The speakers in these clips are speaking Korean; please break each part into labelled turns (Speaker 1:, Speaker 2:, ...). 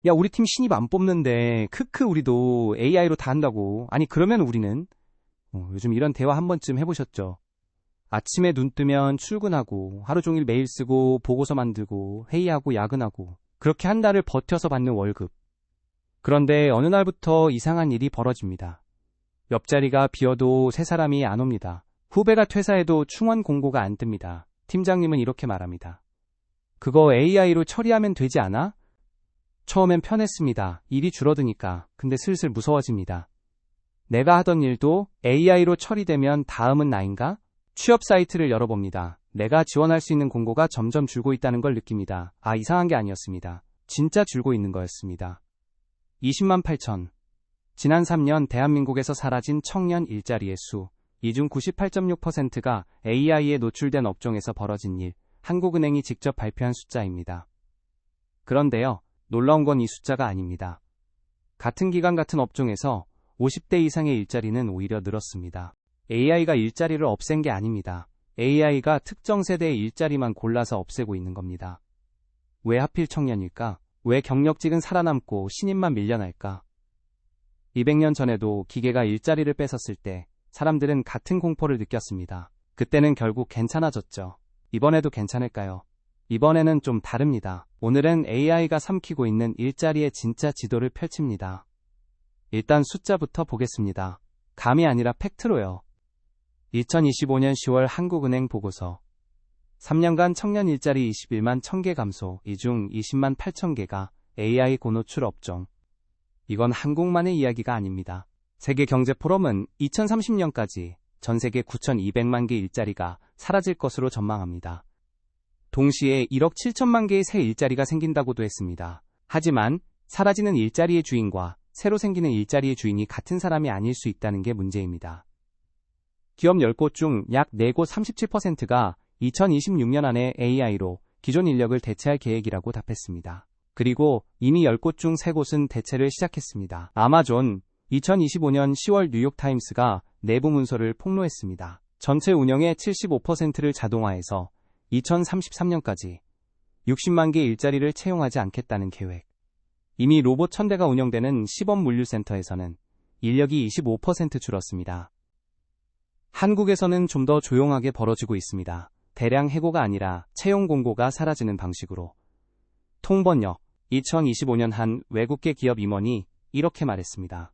Speaker 1: 야, 우리 팀 신입 안 뽑는데 크크 우리도 AI로 다 한다고. 아니 그러면 우리는 요즘 이런 대화 한 번쯤 해보셨죠? 아침에 눈 뜨면 출근하고 하루 종일 메일 쓰고 보고서 만들고 회의하고 야근하고 그렇게 한 달을 버텨서 받는 월급. 그런데 어느 날부터 이상한 일이 벌어집니다. 옆자리가 비어도 새 사람이 안 옵니다. 후배가 퇴사해도 충원 공고가 안 뜹니다. 팀장님은 이렇게 말합니다. 그거 AI로 처리하면 되지 않아? 처음엔 편했습니다. 일이 줄어드니까. 근데 슬슬 무서워집니다. 내가 하던 일도 AI로 처리되면 다음은 나인가? 취업 사이트를 열어봅니다. 내가 지원할 수 있는 공고가 점점 줄고 있다는 걸 느낍니다. 이상한 게 아니었습니다. 진짜 줄고 있는 거였습니다. 20만 8천. 지난 3년 대한민국에서 사라진 청년 일자리의 수. 이 중 98.6%가 AI에 노출된 업종에서 벌어진 일. 한국은행이 직접 발표한 숫자입니다. 그런데요, 놀라운 건 이 숫자가 아닙니다. 같은 기간 같은 업종에서 50대 이상의 일자리는 오히려 늘었습니다. AI가 일자리를 없앤 게 아닙니다. AI가 특정 세대의 일자리만 골라서 없애고 있는 겁니다. 왜 하필 청년일까? 왜 경력직은 살아남고 신입만 밀려날까? 200년 전에도 기계가 일자리를 뺏었을 때 사람들은 같은 공포를 느꼈습니다. 그때는 결국 괜찮아졌죠. 이번에도 괜찮을까요? 이번에는 좀 다릅니다. 오늘은 AI가 삼키고 있는 일자리의 진짜 지도를 펼칩니다. 일단 숫자부터 보겠습니다. 감이 아니라 팩트로요. 2025년 10월 한국은행 보고서. 3년간 청년 일자리 21만 1000개 감소, 이 중 20만 8000개가 AI 고노출 업종. 이건 한국만의 이야기가 아닙니다. 세계경제포럼은 2030년까지 전 세계 9200만 개 일자리가 사라질 것으로 전망합니다. 동시에 1억 7천만 개의 새 일자리가 생긴다고도 했습니다. 하지만 사라지는 일자리의 주인과 새로 생기는 일자리의 주인이 같은 사람이 아닐 수 있다는 게 문제입니다. 기업 10곳 중 약 4곳 37%가 2026년 안에 AI로 기존 인력을 대체할 계획이라고 답했습니다. 그리고 이미 10곳 중 3곳은 대체를 시작했습니다. 아마존. 2025년 10월 뉴욕타임스가 내부 문서를 폭로했습니다. 전체 운영의 75%를 자동화해서 2033년까지 60만 개 일자리를 채용하지 않겠다는 계획. 이미 로봇 1000대가 운영되는 시범 물류센터에서는 인력이 25% 줄었습니다. 한국에서는 좀 더 조용하게 벌어지고 있습니다. 대량 해고가 아니라 채용 공고가 사라지는 방식으로. 통번역. 2025년 한 외국계 기업 임원이 이렇게 말했습니다.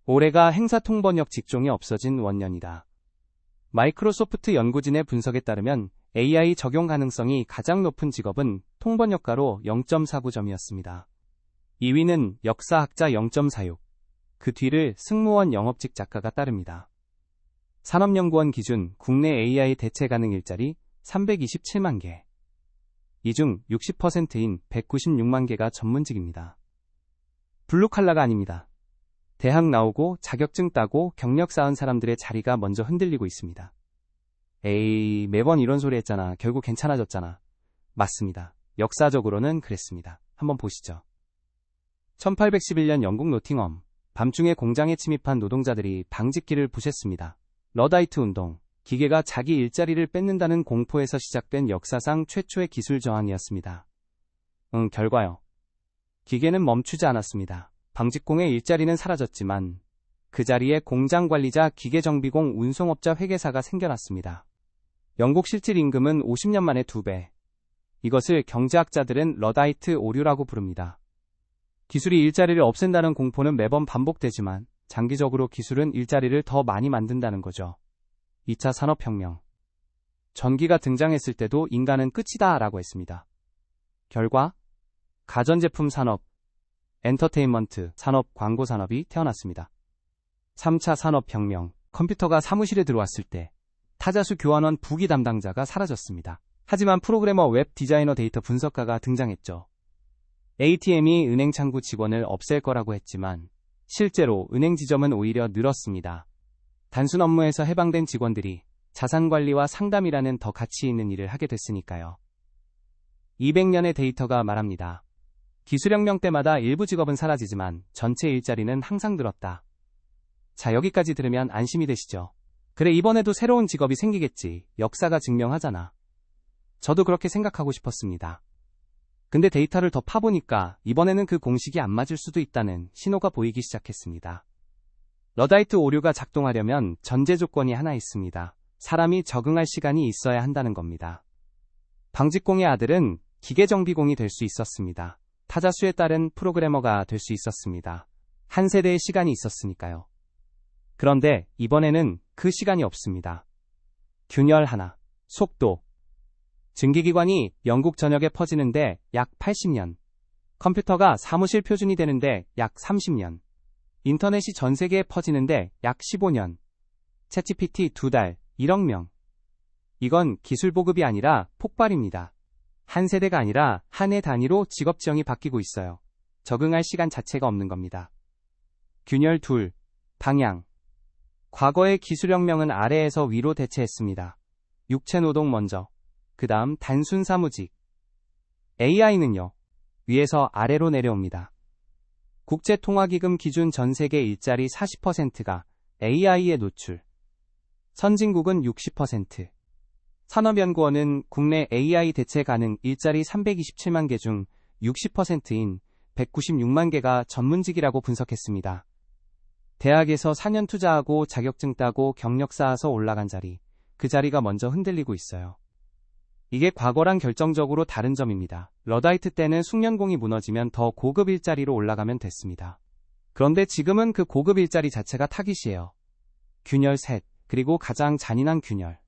Speaker 1: 올해가 행사 통번역 직종이 없어진 원년이다. 마이크로소프트 연구진의 분석에 따르면 AI 적용 가능성이 가장 높은 직업은 통번역가로 0.49점이었습니다. 2위는 역사학자 0.46. 그 뒤를 승무원 영업직 작가가 따릅니다. 산업연구원 기준 국내 AI 대체 가능 일자리 327만 개. 이 중 60%인 196만 개가 전문직입니다. 블루칼라가 아닙니다. 대학 나오고 자격증 따고 경력 쌓은 사람들의 자리가 먼저 흔들리고 있습니다. 에이, 매번 이런 소리 했잖아. 결국 괜찮아졌잖아. 맞습니다. 역사적으로는 그랬습니다. 한번 보시죠. 1811년 영국 노팅엄. 밤중에 공장에 침입한 노동자들이 방직기를 부쉈습니다. 러다이트 운동. 기계가 자기 일자리를 뺏는다는 공포에서 시작된 역사상 최초의 기술 저항이었습니다. 결과요. 기계는 멈추지 않았습니다. 방직공의 일자리는 사라졌지만 그 자리에 공장 관리자, 기계정비공, 운송업자, 회계사가 생겨났습니다. 영국 실질 임금은 50년 만에 2배. 이것을 경제학자들은 러다이트 오류라고 부릅니다. 기술이 일자리를 없앤다는 공포는 매번 반복되지만 장기적으로 기술은 일자리를 더 많이 만든다는 거죠. 2차 산업혁명. 전기가 등장했을 때도 인간은 끝이다 라고 했습니다. 결과 가전제품 산업, 엔터테인먼트 산업, 광고 산업이 태어났습니다. 3차 산업혁명. 컴퓨터가 사무실에 들어왔을 때 타자수 교환원 부기 담당자가 사라졌습니다. 하지만 프로그래머, 웹 디자이너, 데이터 분석가가 등장했죠. ATM이 은행 창구 직원을 없앨 거라고 했지만 실제로 은행 지점은 오히려 늘었습니다. 단순 업무에서 해방된 직원들이 자산관리와 상담이라는 더 가치 있는 일을 하게 됐으니까요. 200년의 데이터가 말합니다. 기술혁명 때마다 일부 직업은 사라지지만 전체 일자리는 항상 늘었다. 자, 여기까지 들으면 안심이 되시죠? 그래, 이번에도 새로운 직업이 생기겠지. 역사가 증명하잖아. 저도 그렇게 생각하고 싶었습니다. 근데 데이터를 더 파보니까 이번에는 그 공식이 안 맞을 수도 있다는 신호가 보이기 시작했습니다. 러다이트 오류가 작동하려면 전제 조건이 하나 있습니다. 사람이 적응할 시간이 있어야 한다는 겁니다. 방직공의 아들은 기계정비공이 될 수 있었습니다. 타자수에 따른 프로그래머가 될 수 있었습니다. 한 세대의 시간이 있었으니까요. 그런데 이번에는 그 시간이 없습니다. 균열 하나, 속도. 증기기관이 영국 전역에 퍼지는데 약 80년. 컴퓨터가 사무실 표준이 되는데 약 30년. 인터넷이 전 세계에 퍼지는데 약 15년. 챗GPT 2달, 1억 명. 이건 기술 보급이 아니라 폭발입니다. 한 세대가 아니라 한 해 단위로 직업 지형이 바뀌고 있어요. 적응할 시간 자체가 없는 겁니다. 균열 둘, 방향. 과거의 기술혁명은 아래에서 위로 대체했습니다. 육체노동 먼저, 그 다음 단순 사무직. AI는요, 위에서 아래로 내려옵니다. 국제통화기금 기준 전 세계 일자리 40%가 AI에 노출. 선진국은 60%. 산업연구원은 국내 AI 대체 가능 일자리 327만 개 중 60%인 196만 개가 전문직이라고 분석했습니다. 대학에서 4년 투자하고 자격증 따고 경력 쌓아서 올라간 자리, 그 자리가 먼저 흔들리고 있어요. 이게 과거랑 결정적으로 다른 점입니다. 러다이트 때는 숙련공이 무너지면 더 고급 일자리로 올라가면 됐습니다. 그런데 지금은 그 고급 일자리 자체가 타깃이에요. 균열 셋, 그리고 가장 잔인한 균열.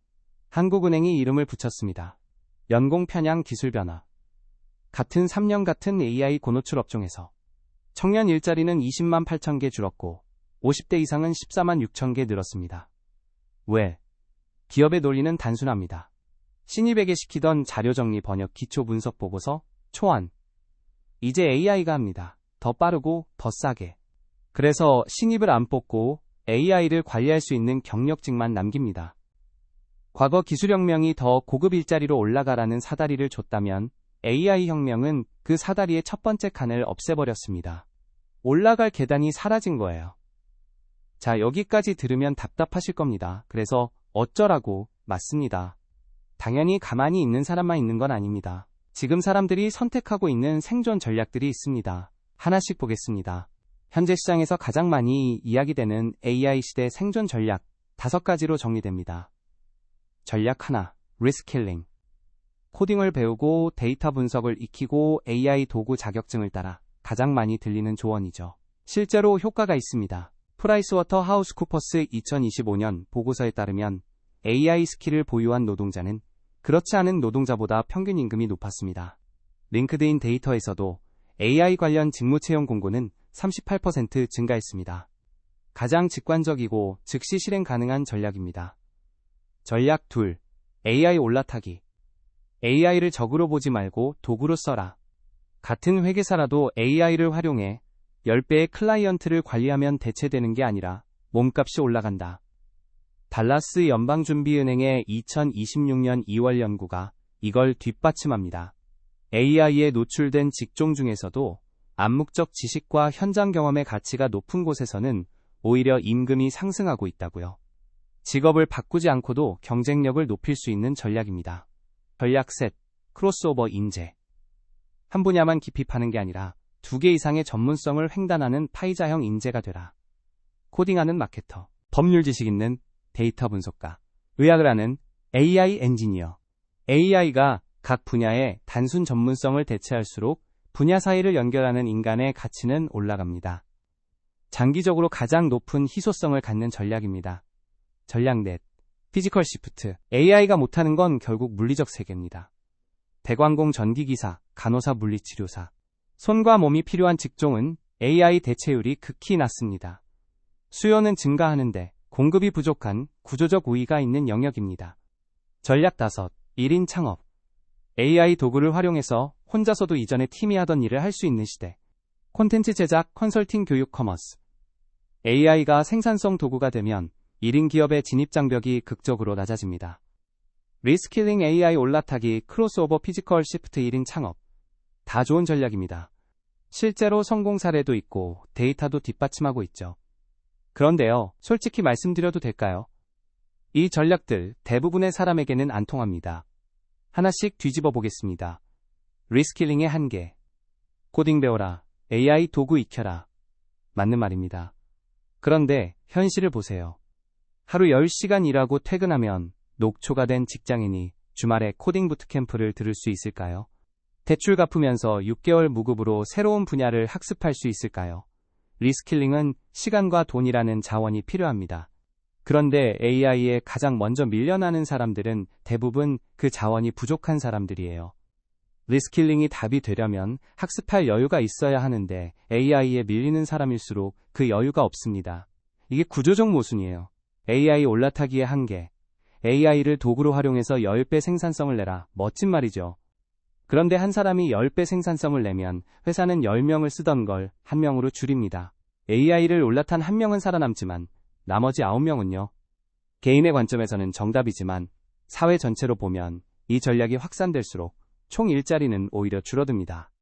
Speaker 1: 한국은행이 이름을 붙였습니다. 연공 편향 기술 변화. 같은 3년 같은 AI 고노출 업종에서 청년 일자리는 20만 8천 개 줄었고 50대 이상은 14만 6천 개 늘었습니다. 왜? 기업의 논리는 단순합니다. 신입에게 시키던 자료 정리 번역 기초 분석 보고서 초안. 이제 AI가 합니다. 더 빠르고 더 싸게. 그래서 신입을 안 뽑고 AI를 관리할 수 있는 경력직만 남깁니다. 과거 기술혁명이 더 고급 일자리로 올라가라는 사다리를 줬다면 AI 혁명은 그 사다리의 첫 번째 칸을 없애버렸습니다. 올라갈 계단이 사라진 거예요. 자, 여기까지 들으면 답답하실 겁니다. 그래서 어쩌라고? 맞습니다. 당연히 가만히 있는 사람만 있는 건 아닙니다. 지금 사람들이 선택하고 있는 생존 전략들이 있습니다. 하나씩 보겠습니다. 현재 시장에서 가장 많이 이야기되는 AI 시대 생존 전략 5가지로 정리됩니다. 전략 하나, 리스킬링. 코딩을 배우고 데이터 분석을 익히고 AI 도구 자격증을 따라 가장 많이 들리는 조언이죠. 실제로 효과가 있습니다. 프라이스워터하우스쿠퍼스 2025년 보고서에 따르면 AI 스킬을 보유한 노동자는 그렇지 않은 노동자보다 평균 임금이 높았습니다. 링크드인 데이터에서도 AI 관련 직무 채용 공고는 38% 증가했습니다. 가장 직관적이고 즉시 실행 가능한 전략입니다. 전략 둘, AI 올라타기. AI를 적으로 보지 말고 도구로 써라. 같은 회계사라도 AI를 활용해 10배의 클라이언트를 관리하면 대체되는 게 아니라 몸값이 올라간다. 달라스 연방준비은행의 2026년 2월 연구가 이걸 뒷받침합니다. AI에 노출된 직종 중에서도 암묵적 지식과 현장 경험의 가치가 높은 곳에서는 오히려 임금이 상승하고 있다고요. 직업을 바꾸지 않고도 경쟁력을 높일 수 있는 전략입니다. 전략 셋, 크로스오버 인재. 한 분야만 깊이 파는 게 아니라 2개 이상의 전문성을 횡단하는 파이자형 인재가 되라. 코딩하는 마케터, 법률 지식 있는 데이터 분석가, 의학을 하는 AI 엔지니어. AI가 각 분야의 단순 전문성을 대체할수록 분야 사이를 연결하는 인간의 가치는 올라갑니다. 장기적으로 가장 높은 희소성을 갖는 전략입니다. 전략 넷, 피지컬 시프트. AI가 못하는 건 결국 물리적 세계입니다. 대관공 전기기사, 간호사 물리치료사. 손과 몸이 필요한 직종은 AI 대체율이 극히 낮습니다. 수요는 증가하는데 공급이 부족한 구조적 우위가 있는 영역입니다. 전략 5, 1인 창업. AI 도구를 활용해서 혼자서도 이전에 팀이 하던 일을 할 수 있는 시대. 콘텐츠 제작, 컨설팅, 교육, 커머스. AI가 생산성 도구가 되면 1인 기업의 진입 장벽이 극적으로 낮아집니다. 리스킬링, AI 올라타기, 크로스오버, 피지컬 시프트, 1인 창업. 다 좋은 전략입니다. 실제로 성공 사례도 있고 데이터도 뒷받침하고 있죠. 그런데요, 솔직히 말씀드려도 될까요? 이 전략들 대부분의 사람에게는 안 통합니다. 하나씩 뒤집어 보겠습니다. 리스킬링의 한계. 코딩 배워라. AI 도구 익혀라. 맞는 말입니다. 그런데 현실을 보세요. 하루 10시간 일하고 퇴근하면 녹초가 된 직장인이 주말에 코딩 부트캠프를 들을 수 있을까요? 대출 갚으면서 6개월 무급으로 새로운 분야를 학습할 수 있을까요? 리스킬링은 시간과 돈이라는 자원이 필요합니다. 그런데 AI에 가장 먼저 밀려나는 사람들은 대부분 그 자원이 부족한 사람들이에요. 리스킬링이 답이 되려면 학습할 여유가 있어야 하는데 AI에 밀리는 사람일수록 그 여유가 없습니다. 이게 구조적 모순이에요. AI 올라타기의 한계. AI를 도구로 활용해서 10배 생산성을 내라. 멋진 말이죠. 그런데 한 사람이 10배 생산성을 내면 회사는 10명을 쓰던 걸 1명으로 줄입니다. AI를 올라탄 1명은 살아남지만 나머지 9명은요. 개인의 관점에서는 정답이지만 사회 전체로 보면 이 전략이 확산될수록 총 일자리는 오히려 줄어듭니다.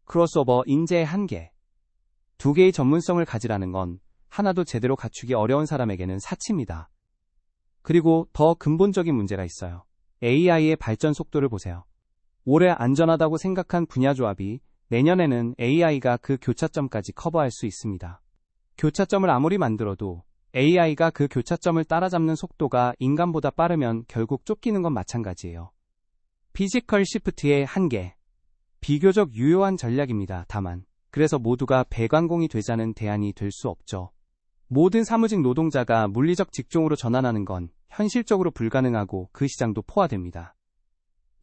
Speaker 1: 크로스오버 인재의 한계. 두 개의 전문성을 가지라는 건 하나도 제대로 갖추기 어려운 사람에게는 사치입니다. 그리고 더 근본적인 문제가 있어요. AI의 발전 속도를 보세요. 올해 안전하다고 생각한 분야 조합이 내년에는 AI가 그 교차점까지 커버할 수 있습니다. 교차점을 아무리 만들어도 AI가 그 교차점을 따라잡는 속도가 인간보다 빠르면 결국 쫓기는 건 마찬가지예요. 피지컬 시프트의 한계. 비교적 유효한 전략입니다. 다만 그래서 모두가 배관공이 되자는 대안이 될 수 없죠. 모든 사무직 노동자가 물리적 직종으로 전환하는 건 현실적으로 불가능하고 그 시장도 포화됩니다.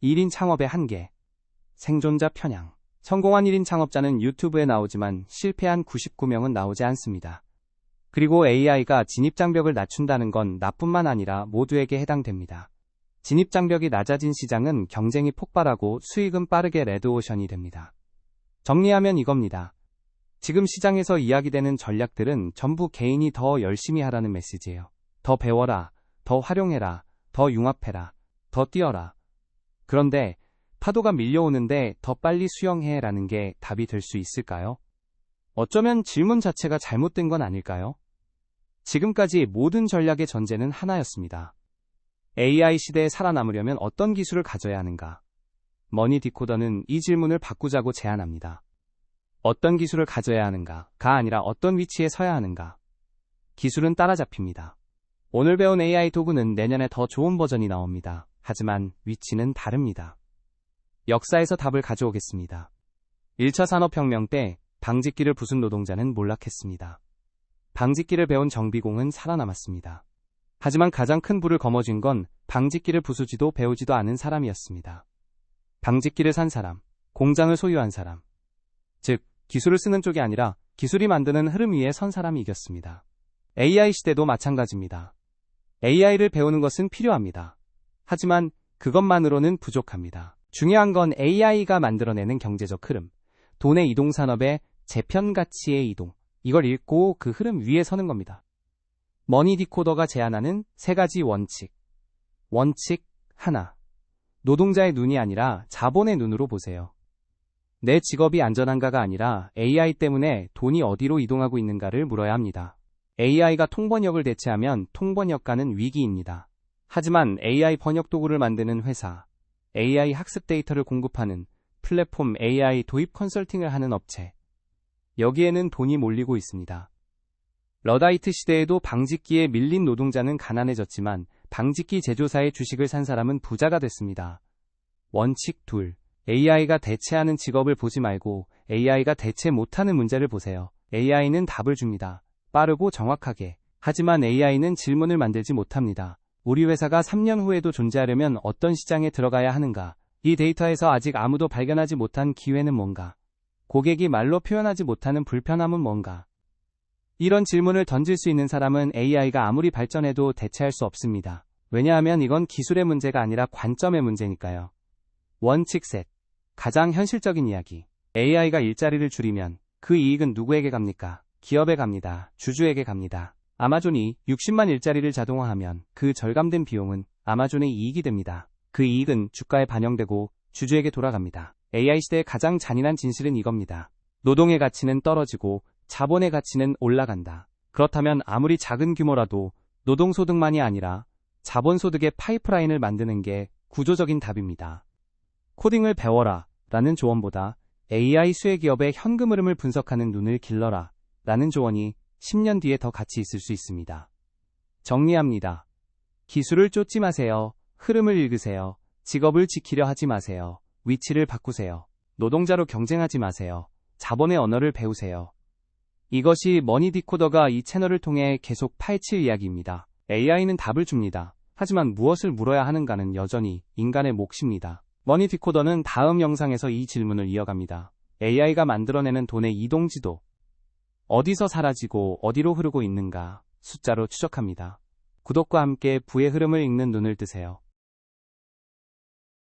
Speaker 1: 1인 창업의 한계. 생존자 편향. 성공한 1인 창업자는 유튜브에 나오지만 실패한 99명은 나오지 않습니다. 그리고 AI가 진입장벽을 낮춘다는 건 나뿐만 아니라 모두에게 해당됩니다. 진입장벽이 낮아진 시장은 경쟁이 폭발하고 수익은 빠르게 레드오션이 됩니다. 정리하면 이겁니다. 지금 시장에서 이야기되는 전략들은 전부 개인이 더 열심히 하라는 메시지예요. 더 배워라, 더 활용해라, 더 융합해라, 더 뛰어라. 그런데 파도가 밀려오는데 더 빨리 수영해 라는 게 답이 될 수 있을까요? 어쩌면 질문 자체가 잘못된 건 아닐까요? 지금까지 모든 전략의 전제는 하나였습니다. AI 시대에 살아남으려면 어떤 기술을 가져야 하는가? 머니 디코더는 이 질문을 바꾸자고 제안합니다. 어떤 기술을 가져야 하는가가 아니라 어떤 위치에 서야 하는가? 기술은 따라잡힙니다. 오늘 배운 AI 도구는 내년에 더 좋은 버전이 나옵니다. 하지만 위치는 다릅니다. 역사에서 답을 가져오겠습니다. 1차 산업혁명 때 방직기를 부순 노동자는 몰락했습니다. 방직기를 배운 정비공은 살아남았습니다. 하지만 가장 큰 부를 거머쥔 건 방직기를 부수지도 배우지도 않은 사람이었습니다. 방직기를 산 사람, 공장을 소유한 사람, 즉 기술을 쓰는 쪽이 아니라 기술이 만드는 흐름 위에 선 사람이 이겼습니다. AI 시대도 마찬가지입니다. AI를 배우는 것은 필요합니다. 하지만 그것만으로는 부족합니다. 중요한 건 AI가 만들어내는 경제적 흐름, 돈의 이동 산업의 재편 가치의 이동, 이걸 읽고 그 흐름 위에 서는 겁니다. 머니 디코더가 제안하는 세 가지 원칙. 원칙 하나. 노동자의 눈이 아니라 자본의 눈으로 보세요. 내 직업이 안전한가가 아니라 AI 때문에 돈이 어디로 이동하고 있는가를 물어야 합니다. AI가 통번역을 대체하면 통번역가는 위기입니다. 하지만 AI 번역 도구를 만드는 회사, AI 학습 데이터를 공급하는 플랫폼 AI 도입 컨설팅을 하는 업체, 여기에는 돈이 몰리고 있습니다. 러다이트 시대에도 방직기에 밀린 노동자는 가난해졌지만 방직기 제조사의 주식을 산 사람은 부자가 됐습니다. 원칙 둘. AI가 대체하는 직업을 보지 말고 AI가 대체 못하는 문제를 보세요. AI는 답을 줍니다. 빠르고 정확하게. 하지만 AI는 질문을 만들지 못합니다. 우리 회사가 3년 후에도 존재하려면 어떤 시장에 들어가야 하는가? 이 데이터에서 아직 아무도 발견하지 못한 기회는 뭔가? 고객이 말로 표현하지 못하는 불편함은 뭔가? 이런 질문을 던질 수 있는 사람은 AI가 아무리 발전해도 대체할 수 없습니다. 왜냐하면 이건 기술의 문제가 아니라 관점의 문제니까요. 원칙 셋. 가장 현실적인 이야기. AI가 일자리를 줄이면 그 이익은 누구에게 갑니까? 기업에 갑니다. 주주에게 갑니다. 아마존이 60만 일자리를 자동화하면 그 절감된 비용은 아마존의 이익이 됩니다. 그 이익은 주가에 반영되고 주주에게 돌아갑니다. AI 시대의 가장 잔인한 진실은 이겁니다. 노동의 가치는 떨어지고 자본의 가치는 올라간다. 그렇다면 아무리 작은 규모라도 노동소득만이 아니라 자본소득의 파이프라인을 만드는 게 구조적인 답입니다. 코딩을 배워라 라는 조언보다 AI 수혜 기업의 현금 흐름을 분석하는 눈을 길러라 라는 조언이 10년 뒤에 더 가치 있을 수 있습니다. 정리합니다. 기술을 쫓지 마세요. 흐름을 읽으세요. 직업을 지키려 하지 마세요. 위치를 바꾸세요. 노동자로 경쟁하지 마세요. 자본의 언어를 배우세요. 이것이 머니 디코더가 이 채널을 통해 계속 파헤칠 이야기입니다. AI는 답을 줍니다. 하지만 무엇을 물어야 하는가는 여전히 인간의 몫입니다. 머니 디코더는 다음 영상에서 이 질문을 이어갑니다. AI가 만들어내는 돈의 이동지도. 어디서 사라지고 어디로 흐르고 있는가 숫자로 추적합니다. 구독과 함께 부의 흐름을 읽는 눈을 뜨세요.